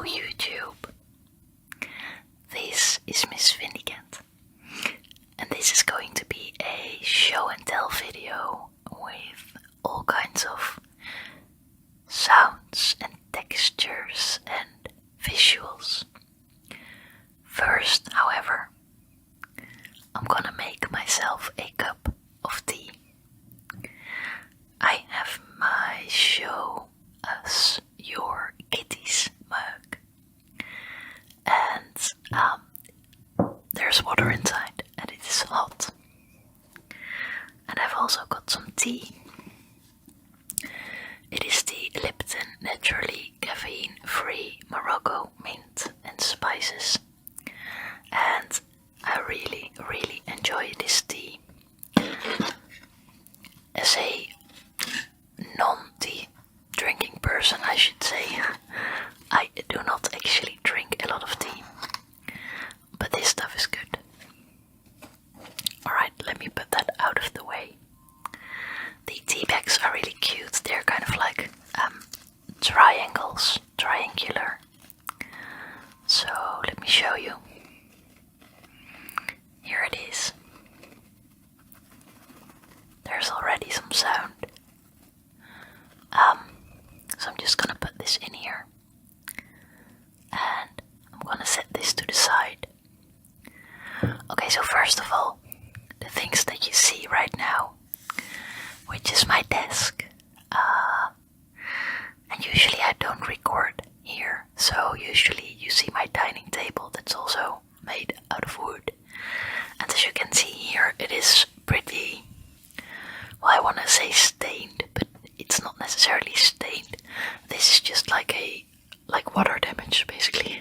YouTube. This is Miss Vindicant, and this is going to be a show and tell video with all kinds of sounds and textures and visuals. First, however, I'm gonna make myself a cup of tea. I have my Show Us Your Kitties mug, and there's water inside and it is hot. And I've also got some tea. It is the Lipton Naturally Caffeine Free Morocco Mint and Spices, and I really enjoy this tea. As a non-tea drinking person, I should say, I do not actually drink a lot of tea, but this stuff is good. Alright, let me put that out of the way. The tea bags are really cute. They're kind of like triangular. So let me show you. Here it is. There's already some sound. So I'm just gonna put this in here. And I'm gonna set this to the side. Okay, so first of all, the things that you see right now, which is my desk. And usually I don't record here, so usually you see my dining table that's also made out of wood. And as you can see here, it is pretty, well, I want to say stained, but it's not necessarily stained. This is just like water damage, basically.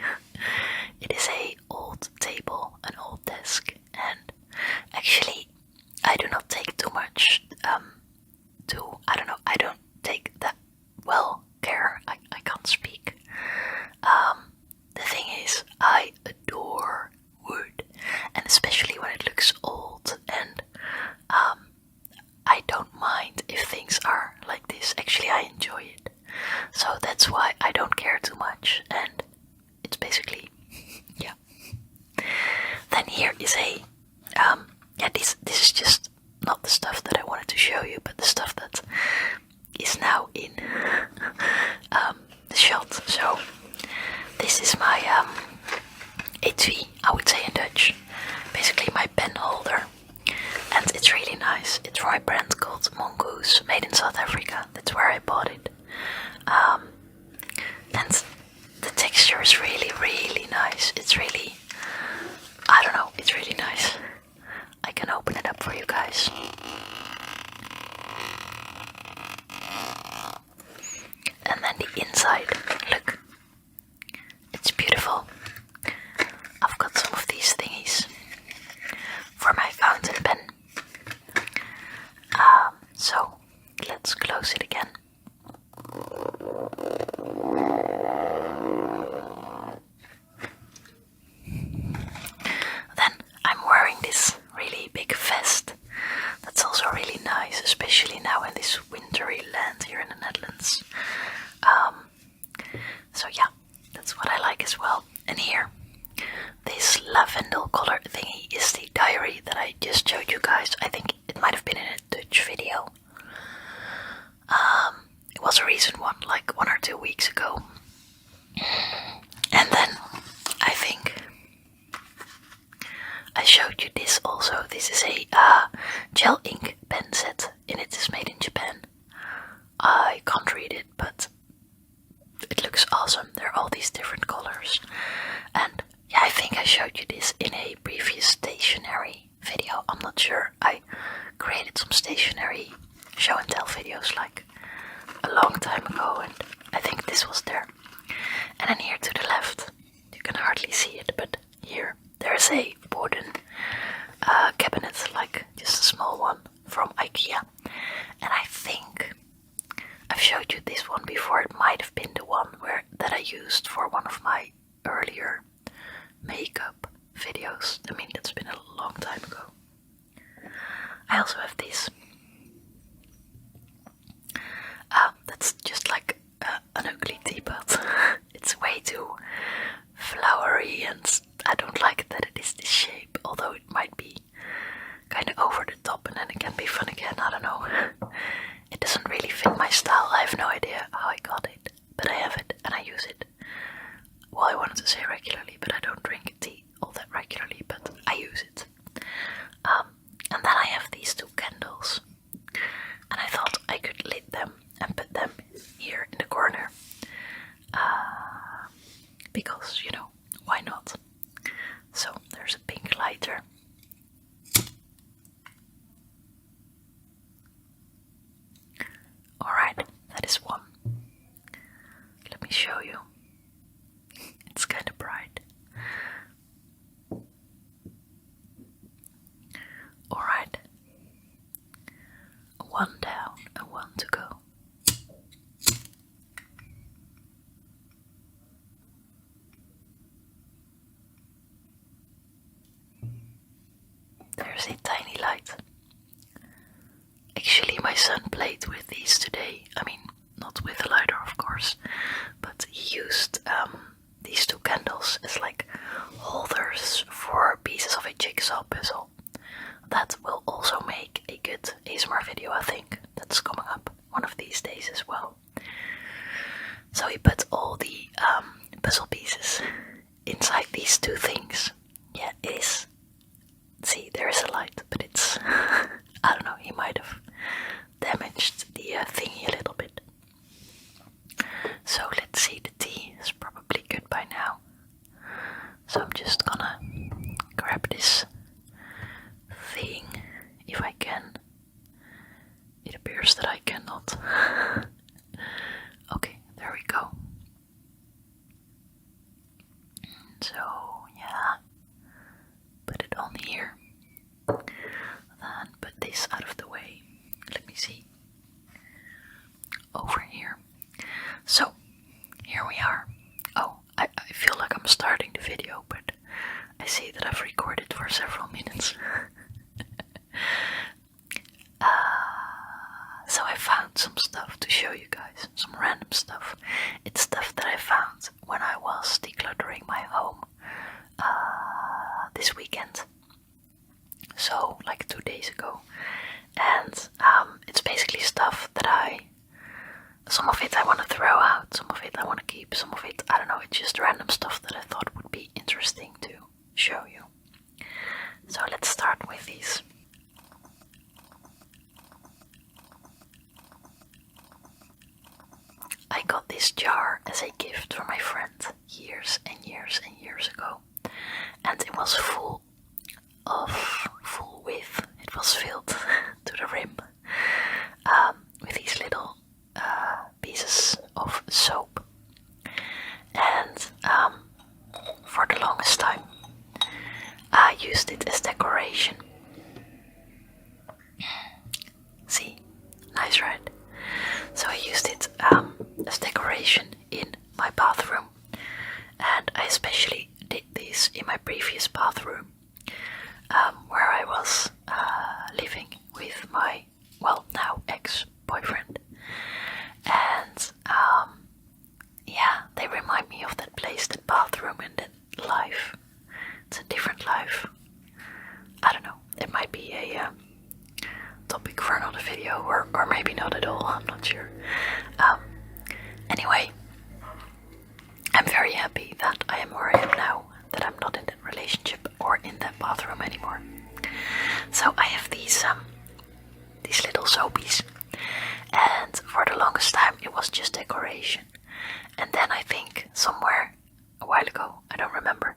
It is a old table, an old desk, and actually I do not take too much I don't take that well care. I can't speak. The thing is, I adore wood, and especially when it looks old, and I don't mind if things are like this. Actually, I enjoy it. So that's why I don't care too much, and it's basically, yeah. Then here is this is just not the stuff that I wanted to show you, but the stuff that is now in the shot. So this is my etui, I would say in Dutch. Basically my pen holder. And it's really nice. It's from a brand called Mongoose, made in South Africa. That's where I bought it. And the texture is really nice. It's really, I don't know, it's really nice. I can open it up for you guys. And then the inside, look, it's beautiful. I've got some of these thingies for my fountain pen. So let's close it again. Then I'm wearing this really big vest. That's also really nice, especially now in this wintry land here in the Netherlands. So yeah, that's what I like as well. And here, this lavender color thingy is the diary that I just showed you guys. I think it might have been in a Dutch video. It was a recent one, like 1 or 2 weeks ago. And then I think I showed you this also. This is a gel ink pen set, and it is made in Japan. I can't read it, but it looks awesome. There are all these different colors. And yeah, I think I showed you this in a previous stationery video. I'm not sure. I created some stationery show and tell videos like a long time ago, and I think this was there. And then here to the left, you can hardly see it, but here there's a wooden cabinet, like just a small one from IKEA. And I think I've showed you this one before. It might have been the one that I used for one of my earlier makeup videos. I mean, that's been a long time ago. I also have this. That's just like an ugly teapot. It's way too because, you know, why not? So there's a pink lighter. Alright, that is one. Let me show you. It's kind of bright. Alright. One down and one to go. There's a tiny light. Actually, my son played with these today. I mean, not with a lighter, of course, but he used these two candles as like holders for pieces of a jigsaw puzzle. That will also make a good ASMR video, I think. That's coming up one of these days as well. So he put all the puzzle pieces inside these two things. Yeah, it is. See, there is a light, but it's... I don't know, he might have damaged the thingy a little bit. So let's see, the tea is probably good by now. So I'm just gonna grab this thing, if I can. It appears that I cannot. Okay, there we go. So, yeah. Put it on here. Then put this out of the way. Let me see. Over here. So, here we are. Oh, I feel like I'm starting the video, but I see that I've recorded for several minutes. So I found some stuff to show you guys. Some random stuff. It's stuff that I found when I was decluttering my home this weekend. So, like 2 days ago. And it's basically stuff that some of it I want to throw out, some of it I want to keep, some of it, I don't know, it's just random stuff that I thought would be interesting to show you. So let's start with these. I got this jar as a gift from my friend years and years and years ago. And it was full with, it was filled to the rim with these little pieces of soap. And for the longest time I used it as decoration. See, nice, right? So I used it as decoration in my bathroom, and I especially did this in my previous bathroom where I was living with my, well, now ex-boyfriend. And yeah, they remind me of that place, that bathroom and that life. It's a different life. I don't know, it might be a topic for another video, or maybe not at all, I'm not sure. Anyway, I'm very happy that I am where I am now, that I'm not in that relationship or in that bathroom anymore. So I have these little soapies, and for the longest time it was just decoration. And then I think somewhere a while ago, I don't remember,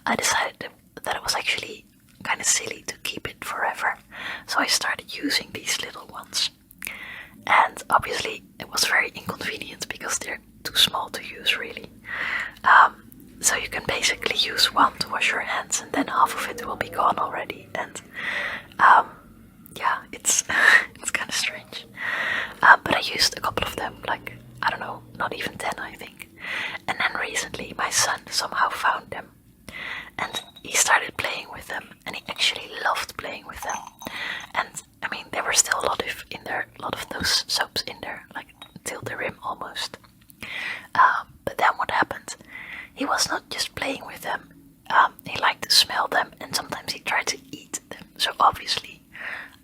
I decided that it was actually kind of silly to keep it forever. So I started using these little ones. And obviously it was very inconvenient because they're too small to use, really. So you can basically use one to wash your hands, and then half of it will be gone already. And yeah, it's it's kind of strange. But I used a couple of them, like, I don't know, not even 10, I think. And then recently my son somehow found them, and he started playing with them, and he actually loved playing with them. And I mean, there were still a lot of those soaps in there, like till the rim almost. But then what happened? He was not just playing with them. He liked to smell them, and sometimes he tried to eat them. So obviously,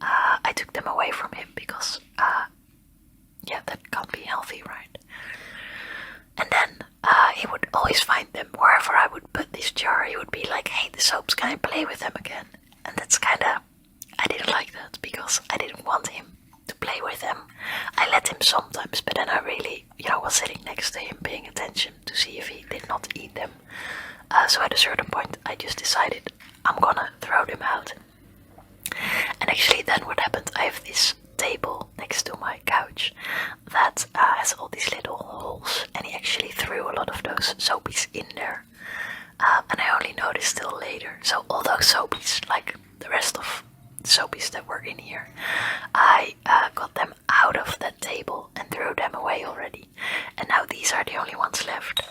I took them away from him because, yeah, that can't be healthy, right? And then he would always find them wherever I would put this jar. He would be like, "Hey, the soaps, can I play with them again?" And that's kinda, I didn't like that because I didn't want him to play with them. I let him sometimes, but then I really, was sitting next to him paying attention to see if he did not eat them. So at a certain point I just decided I'm gonna throw them out. And actually then what happened, I have this table next to my couch that has all these little holes, and he actually threw a lot of those soapies in there. And I only noticed till later. So all those soapies, like the rest of the soapies that were in here, I got them out of that table and threw them away already. And now these are the only ones left.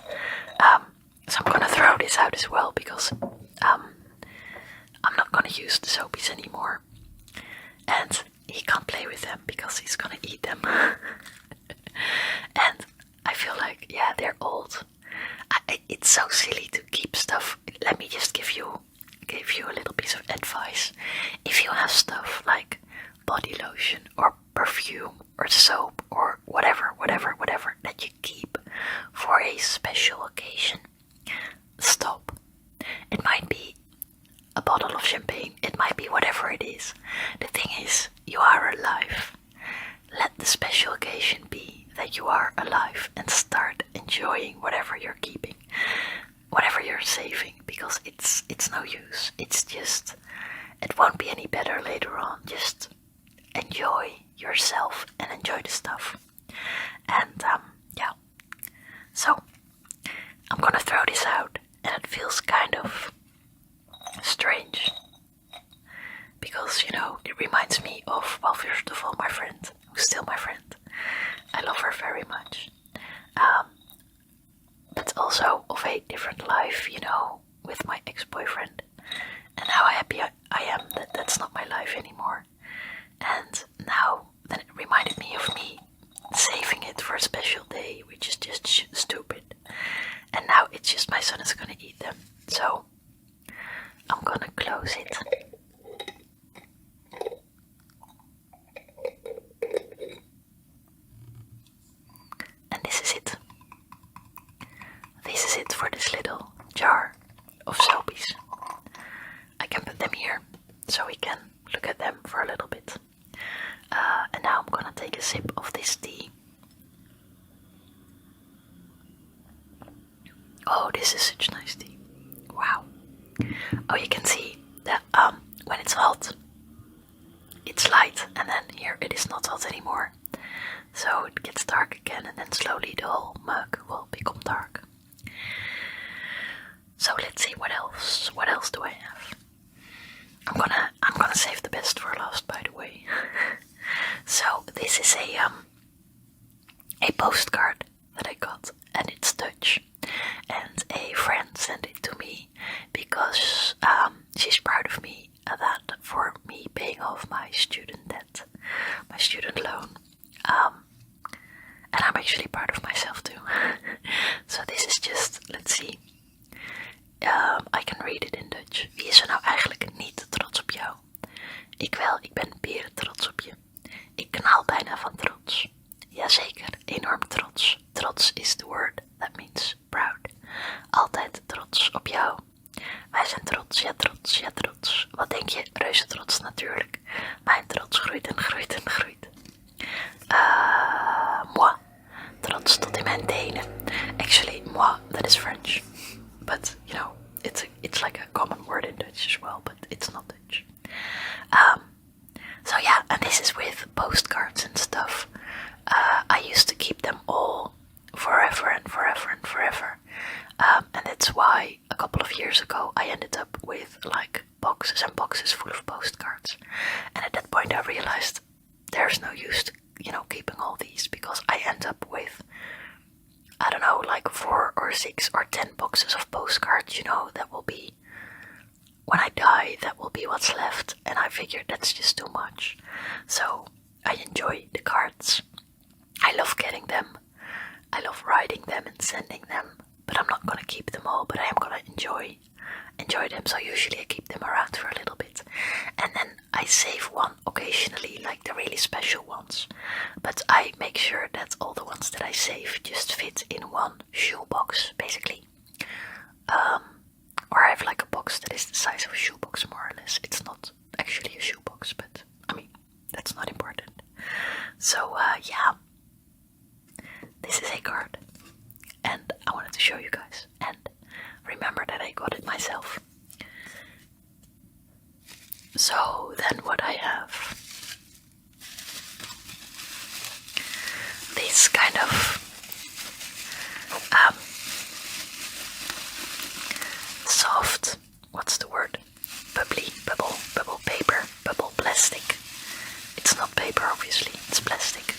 So I'm gonna throw this out as well, because I'm not gonna use the soapies anymore. And he can't play with them because he's gonna eat them. And I feel like, yeah, they're old. It's so silly to keep stuff. Let me just give you a little piece of advice. If you have stuff like body lotion or perfume or soap or whatever that you keep for a special occasion, stop. It might be a bottle of champagne, it might be whatever it is. The thing is, you are alive. Let the special occasion be that you are alive, and start enjoying whatever you're keeping, whatever you're saving, because it's no use. It's just, it won't be any better later on. Just enjoy yourself and enjoy the stuff. And yeah, so I'm gonna throw this out, and it feels kind of strange because, you know, it reminds me of, well, first of all, my friend, who's still my friend. I love her very much, but also of a different life, you know, with my ex-boyfriend, and how happy I am that that's not my life anymore. And now then it reminded me of me saving it for a special day, which is just stupid. And now it's just my son is gonna eat them, so I'm gonna close it. And this is it. This is it for this little jar of soapies. I can put them here so we can look at them for a little bit. And now I'm gonna take a sip of this tea. Oh, this is such nice tea. Wow. Oh, you can see that when it's hot, it's light, and then here it is not hot anymore. So it gets dark again, and then slowly the whole mug will become dark. So let's see what else. What else do I have? I'm gonna save the best for last, by the way. So this is a postcard that I got, and it's Dutch. And a friend sent it to me because she's proud of me that for me paying off my student debt, my student loan. And I'm actually proud of myself too. So this is just, let's see. I can read it in Dutch. Wie is er nou eigenlijk niet trots op jou? Ik wel, ik ben beren trots op je. Ik knal bijna van trots. Jazeker, enorm trots. Trots is the word that means proud. Altijd trots op jou. Wij zijn trots, ja trots, ja trots. Wat denk je? Reuze trots natuurlijk. Mijn trots groeit en groeit en groeit. Moi. Trots tot in mijn tenen. Actually, moi, that is French. But, you know, it's like a common word in Dutch as well, but it's not Dutch. So yeah, and this is with postcards and stuff. I used to keep them all forever and forever and forever. And that's why a couple of years ago I ended up with like boxes and boxes full of postcards. And at that point I realized there's no use to, you know, keeping all these, because I end up with, I don't know, like 4 or 6 or 10 boxes of postcards, you know, that will be, when I die, that will be what's left. And I figured that's just too much. So I enjoy the cards. I love getting them. I love writing them and sending them. But I'm not gonna keep them all, but I am gonna enjoy them. So usually I keep them around for a little bit. And then I save one occasionally, like the really special ones. But I make sure that all the ones that I save just fit in one shoebox, basically. Or I have like a box that is the size of a shoebox, more or less. It's not actually a shoebox, but I mean, that's not important. So yeah, this is a card. And I wanted to show you guys. And remember that I I got it myself. So then what I have, this kind of soft, what's the word? Bubble paper, bubble plastic. It's not paper obviously, it's plastic.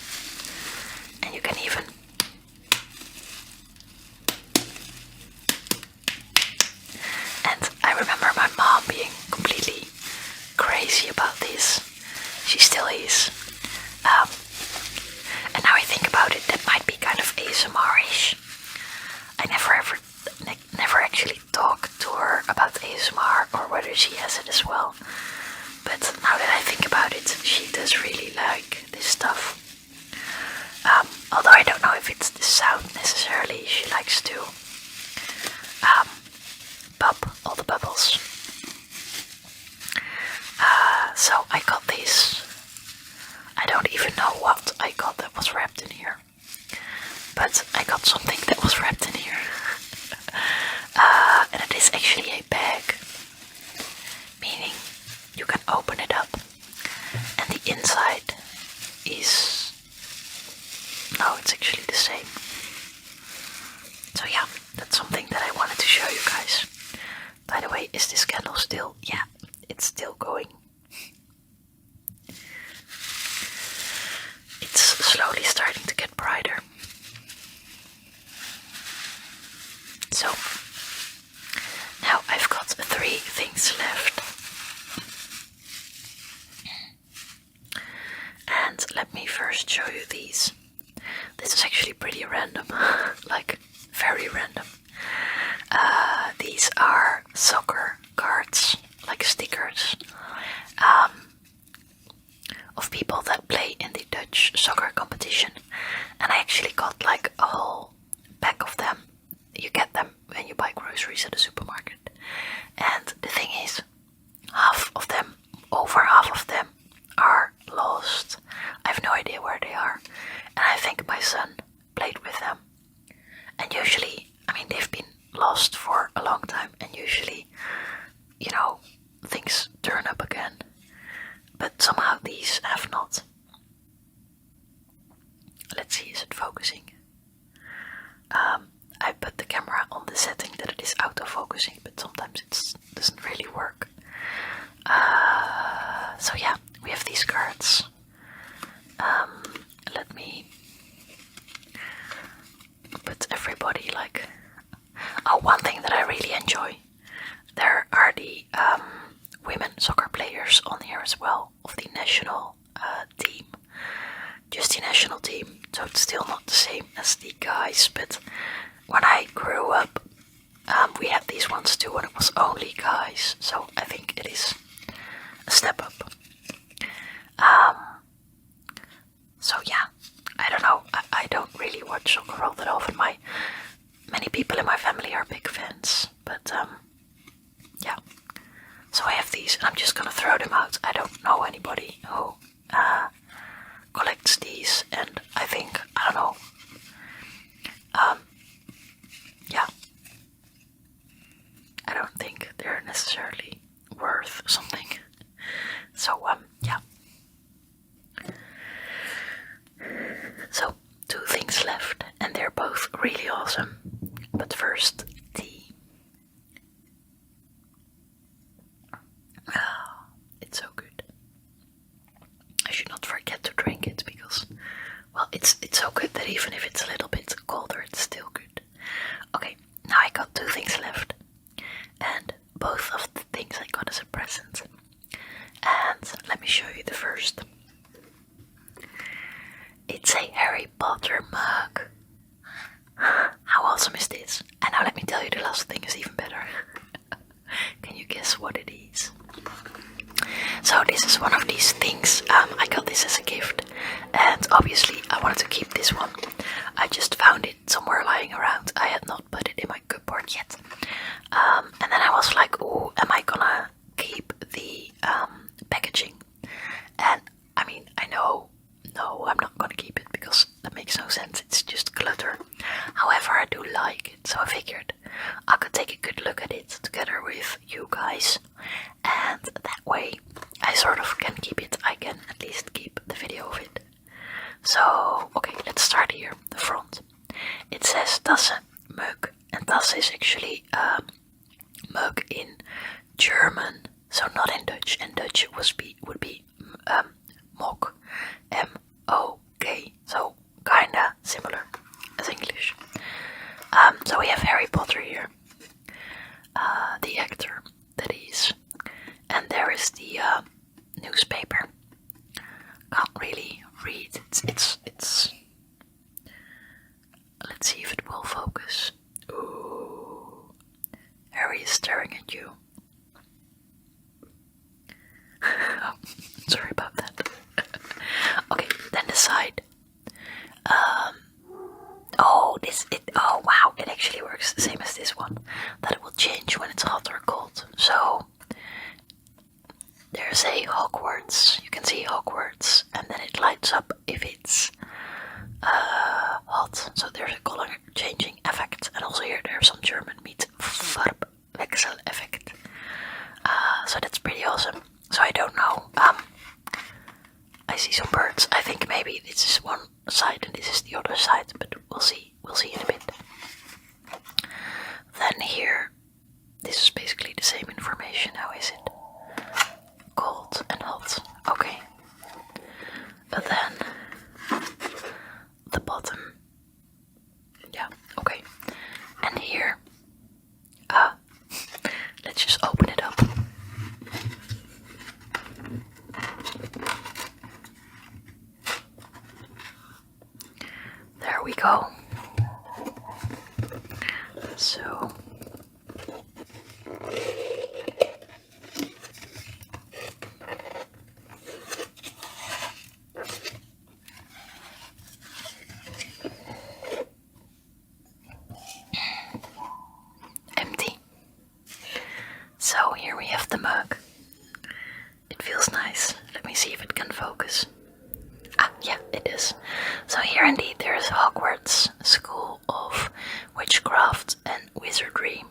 And you can even and I remember my mom being completely crazy about this. She still is. And now I think about it, that might be kind of ASMR-ish. I never actually talked to her about ASMR or whether she has it as well. But now that I think about it, she does really like this stuff. Although I don't know if it's the sound necessarily, she likes to pop all the bubbles. So I got this. I don't even know what I got that was wrapped in here. But I got something that was wrapped in here. And it is actually a bag. Meaning you can open it up. And the inside is... No, it's actually the same. So yeah, that's something that I wanted to show you guys. By the way, is this candle still? Yeah, it's still going. It's slowly starting to get brighter. So, now I've got 3 things left. And let me first show you these. This is actually pretty random, like very random. These are soccer cards, like stickers, of people that play in the Dutch soccer competition. And I actually got like a whole pack of them. You get them when you buy groceries at the supermarket. And the thing is, over half of them are lost. I have no idea where they are. And I think my son played with them. And usually, I mean, they've been lost for a long time. And usually, you know, things turn up again. But somehow these have not. Let's see, is it focusing? I put the camera on the setting that it is auto-focusing, but sometimes it doesn't really work. So yeah, we have these cards. Let me put everybody like... Oh, one thing that I really enjoy. There are the women soccer players on here as well, of the national team. Just the national team, so it's still not the same as the guys, but when I grew up, we had these ones too, and it was only guys, so I think it is a step up. So yeah, I don't know, I don't really watch soccer all that often. Many people in my family are big fans, but yeah. So I have these, and I'm just gonna throw them out. I don't know anybody who collects these, and I think, I don't know, yeah, I don't think they're necessarily worth something. So yeah. So 2 things left, and they're both really awesome. But first, tea. Oh, it's so good. I should not forget to drink it because, well, it's so good that even if it's a little bit colder, it's still good. Okay, now I got 2 things left, and both of the things I got as a present. And let me show you the first. It's a Harry Potter mug. How awesome is this? And now let me tell you, the last thing is even better. Can you guess what it is? So this is one of these things. I got this as a gift, and obviously I wanted to keep this one. I just found it somewhere lying around. I had not put it in my cupboard yet. And then I was like, oh, am I gonna keep the packaging? And I mean, I know, no, I'm not gonna keep it because that makes no sense. It's just clutter. However, I do like it, so I figured I could take a good look at it to you guys, and that way I sort of can keep it. I can at least keep the video of it. So, okay, let's start here, the front. It says Tasse Mug, and Tasse is actually mug in German, so not in Dutch. In Dutch it would be mok, M-O-K, so kinda similar as English. So we have Harry Potter here, the actor that is, and there is the newspaper. Can't really read. It's. Let's see if it will focus. Ooh, Harry is staring at you. Oh, sorry about that. Okay, then the side. Oh wow, it actually works the same as this one. That it will change when it's hot or cold. So there's a Hogwarts. You can see Hogwarts, and then it lights up if it's hot. So there's a color changing effect, and also here there's some German meet Farbwechsel effect. So that's pretty awesome. So I don't know. I see some birds. I think maybe this is one side and this is the other side, but we'll see. We'll see in a bit. Then here, this is basically the same information. How is it? Cold and hot. Okay. But then the bottom. Yeah. Okay. And here. Let's just open it up. There we go. So empty. So here we have the mug. It feels nice. Let me see if it can focus. Yeah, it is. So here indeed there is Hogwarts School of Witchcraft and Wizardry.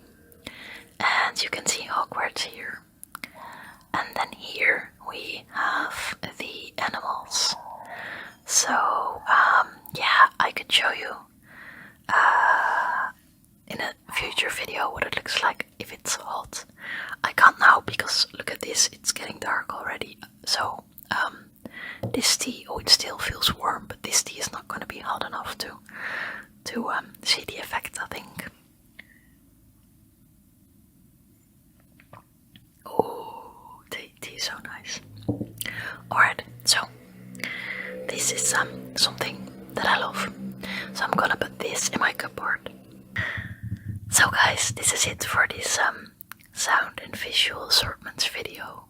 And you can see Hogwarts here. And then here we have the animals. So, yeah, I could show you in a future video what it looks like if it's hot. I can't now because look at this, it's getting dark already. So, this tea, oh, it still feels warm, but this tea is not going to be hot enough to see the effect, I think. Oh, tea is so nice. Alright, so this is something that I love. So I'm gonna put this in my cupboard. So guys, this is it for this sound and visual assortments video.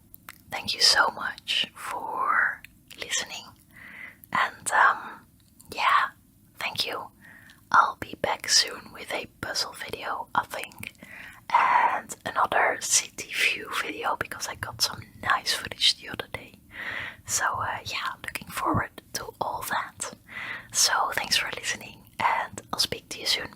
Thank you so much for listening, and yeah, thank you. I'll be back soon with a puzzle video, I think, and another city view video because I got some nice footage the other day. So yeah, looking forward to all that. So thanks for listening, and I'll speak to you soon.